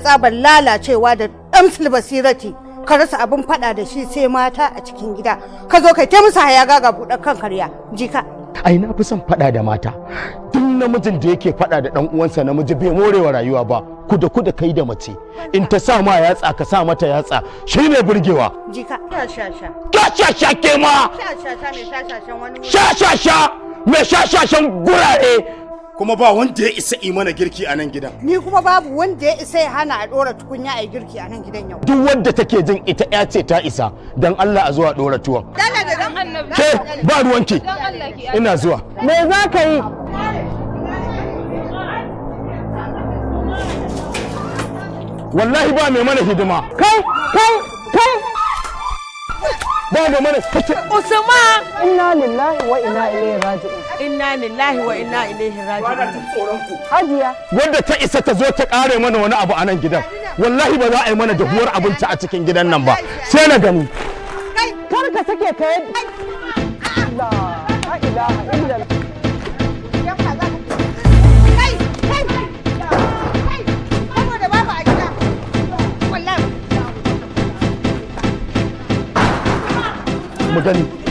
tsabar lalacewa da damsul basirati ka rasa abin fada da shi sai mata a cikin gida ka zo kai ta musu hayaga ga buɗar kan karya jika. Ai na fi son fada da mata. Duk namijin da yake fada da dan uwansa namiji bai morewa rayuwa ba. Kuda kai da mace in ta sa ma yatsa ka sa mata yatsa shine burgewa. Jika sha ke ma sha me shashashan gurare. Kuma ba wanda ya isa yi mana girki a nan gidan. Ni kuma babu wanda ya isa ya hana a dora tukunya a girki a nan gidan yau. Duk wanda take jin ita ya ce ta isa dan Allah a zuwa dora tuwon. Ke ba ruwanki. Ina zuwa. Me za ka yi? Wallahi ba mai mana hidima. Kai! Ba mai mana kace. Usman! Inna lillahi wa inna ilaihi raji'un. Inna lillahi wa inna ilaihi raji'un. Hajiya. Wanda ta isa ta zo ta kare mana wani abu a nan gidan. Wallahi ba za a yi mana dahuwar abinci a cikin gidan nan ba. Sai na gani. Kai, kar ka sake ka yi. La ilaha illallah. Mu gani.